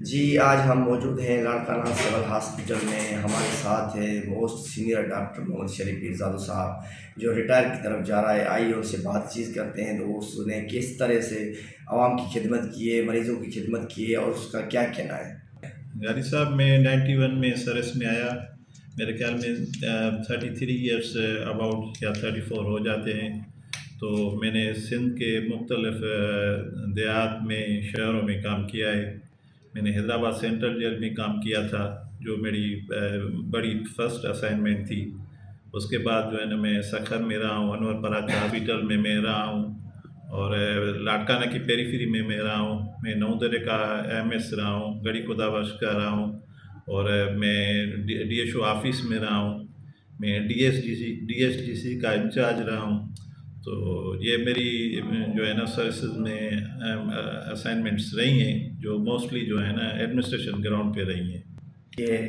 جی آج ہم موجود ہیں لاڑکانہ سول ہاسپٹل میں. ہمارے ساتھ ہے موسٹ سینئر ڈاکٹر محمد شریف پیرزادہ صاحب جو ریٹائر کی طرف جا رہا ہے. آئیے ان سے بات چیت کرتے ہیں تو اس نے کس طرح سے عوام کی خدمت کی ہے, مریضوں کی خدمت کی ہے اور اس کا کیا کہنا ہے. غازی صاحب میں 91 میں سرس میں آیا. میرے خیال میں 33 ایئرس اباؤٹ یا 34 ہو جاتے ہیں. تو میں نے سندھ کے مختلف دیہات میں شہروں میں کام کیا ہے. میں نے حیدرآباد سینٹرل جیل میں کام کیا تھا جو میری بڑی فرسٹ اسائنمنٹ تھی. اس کے بعد جو ہے نا میں سکھر میں رہا ہوں, انور پراچا ہاسپٹل میں رہا ہوں, اور لاڑکانہ کی پیریفری میں رہا ہوں. میں نودرے کا MS رہا ہوں, گڑی خدا بخش کا رہا ہوں, اور میں DHO آفس میں رہا ہوں. میں DSGC کا انچارج رہا ہوں. تو یہ میری جو ہے نا سروسز میں اسائنمنٹس رہی ہیں جو موسٹلی جو ہے نا ایڈمنسٹریشن گراؤنڈ پہ رہی ہیں.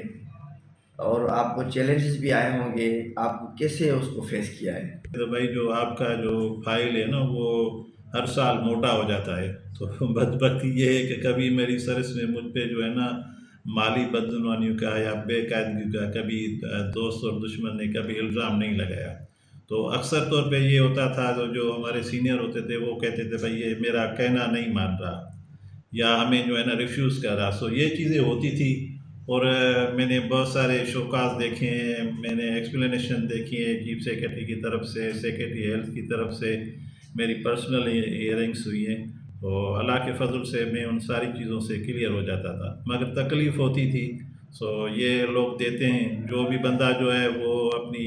اور آپ کو چیلنجز بھی آئے ہوں گے, آپ کیسے اس کو فیس کیا ہے؟ تو بھائی جو آپ کا جو فائل ہے نا وہ ہر سال موٹا ہو جاتا ہے. تو بدبختی یہ ہے کہ کبھی میری سروس میں مجھ پہ جو ہے نا مالی بدعنوانیوں کا یا بے قاعدگی کا کبھی دوست اور دشمن نے کبھی الزام نہیں لگایا. تو اکثر طور پہ یہ ہوتا تھا جو ہمارے سینئر ہوتے تھے وہ کہتے تھے بھائی یہ میرا کہنا نہیں مان رہا یا ہمیں جو ہے نا ریفیوز کر رہا. سو یہ چیزیں ہوتی تھی. اور میں نے بہت سارے شوکاز دیکھے ہیں, میں نے ایکسپلینیشن دیکھی ہے چیف سیکرٹری کی طرف سے, سیکرٹری ہیلتھ کی طرف سے, میری پرسنل ہیئرنگس ہوئی ہیں. تو اللہ کے فضل سے میں ان ساری چیزوں سے کلیئر ہو جاتا تھا, مگر تکلیف ہوتی تھی. سو یہ لوگ دیتے ہیں, جو بھی بندہ جو ہے وہ اپنی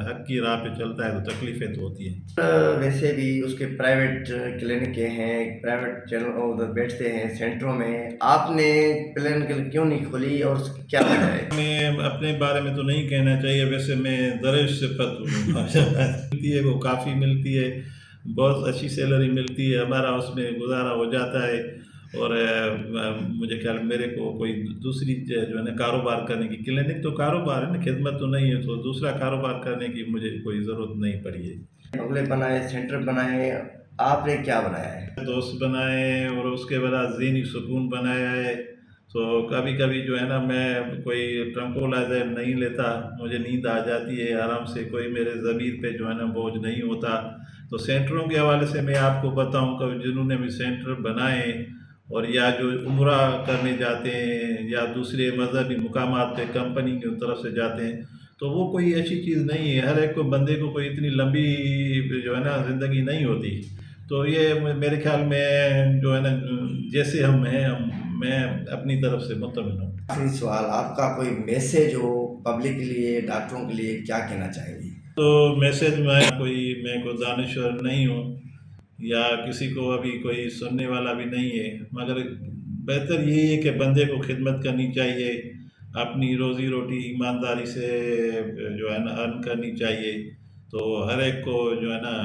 حق کی راہ پہ چلتا ہے تو تکلیفیں تو ہوتی ہیں. ویسے بھی اس کے پرائیویٹ کلینکیں ہیں, پرائیویٹ ادھر بیٹھتے ہیں سینٹروں میں. آپ نے کلینک کیوں نہیں کھولی اور اس کی کیا وجہ ہے؟ میں اپنے بارے میں تو نہیں کہنا چاہیے, ویسے میں درج صفت ملتی ہے, وہ کافی ملتی ہے, بہت اچھی سیلری ملتی ہے, ہمارا اس میں گزارا ہو جاتا ہے. اور مجھے خیال میرے کو کوئی دوسری جو ہے نا کاروبار کرنے کی, کلینک تو کاروبار ہے نا, خدمت تو نہیں ہے, تو دوسرا کاروبار کرنے کی مجھے کوئی ضرورت نہیں پڑی ہے. بنگلے بنائے, سینٹر بنائے, آپ نے کیا بنایا ہے؟ دوست بنائے اور اس کے بعد ذہنی سکون بنایا ہے. تو کبھی کبھی جو ہے نا میں کوئی ٹرنکولائزر نہیں لیتا, مجھے نیند آ جاتی ہے آرام سے, کوئی میرے ضمیر پہ جو ہے نا بوجھ نہیں ہوتا. تو سینٹروں کے حوالے سے میں آپ کو بتاؤں کہ جنہوں نے بھی سینٹر بنائے اور یا جو عمرہ کرنے جاتے ہیں یا دوسرے مذہبی مقامات پہ کمپنی کی طرف سے جاتے ہیں, تو وہ کوئی ایسی چیز نہیں ہے. ہر ایک کو بندے کو کوئی اتنی لمبی جو ہے نا زندگی نہیں ہوتی. تو یہ میرے خیال میں جو ہے نا جیسے ہم ہیں, میں اپنی طرف سے مطمئن ہوں. آخری سوال, آپ کا کوئی میسیج ہو پبلک کے لیے, ڈاکٹروں کے لیے, کیا کہنا چاہیں گے؟ تو میسیج میں کوئی دانشور نہیں ہوں یا کسی کو ابھی کوئی سننے والا بھی نہیں ہے, مگر بہتر یہی ہے کہ بندے کو خدمت کرنی چاہیے, اپنی روزی روٹی ایمانداری سے جو ہے نا ارن کرنی چاہیے. تو ہر ایک کو جو ہے نا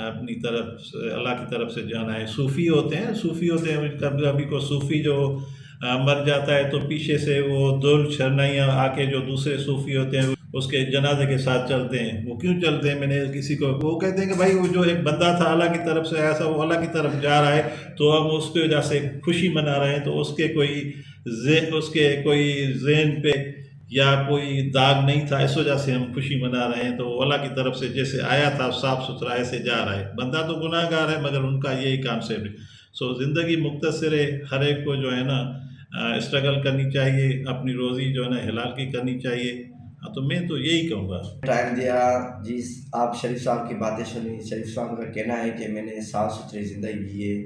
اپنی طرف سے اللہ کی طرف سے جانا ہے. صوفی ہوتے ہیں کبھی کبھی کو صوفی جو مر جاتا ہے تو پیچھے سے وہ دول شرنائیاں آ کے جو دوسرے صوفی ہوتے ہیں اس کے جنازے کے ساتھ چلتے ہیں. وہ کیوں چلتے ہیں, میں نے کسی کو وہ کہتے ہیں کہ بھائی وہ جو ایک بندہ تھا اللہ کی طرف سے ایسا, وہ اللہ کی طرف جا رہا ہے تو ہم اس کی وجہ سے خوشی منا رہے ہیں. تو اس کے کوئی ذہن پہ یا کوئی داغ نہیں تھا, اس وجہ سے ہم خوشی منا رہے ہیں. تو اللہ کی طرف سے جیسے آیا تھا صاف ستھرا ایسے جا رہا ہے. بندہ تو گناہ گار ہے مگر ان کا یہی کانسیپٹ ہے. سو زندگی مختصر ہے, ہر ایک کو جو ہے نا اسٹرگل کرنی چاہیے, اپنی روزی جو ہے نا حلال کی کرنی چاہیے. تو میں تو یہی کہوں گا. ٹائم دیا جی. آپ شریف صاحب کی باتیں سنی. شریف صاحب کا کہنا ہے کہ میں نے صاف ستھری زندگی کی ہے,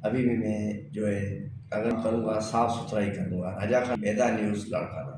ابھی بھی میں جو ہے اگر کروں گا صاف ستھرائی کروں گا. رجا خان میدان نیوز لاڑکانہ.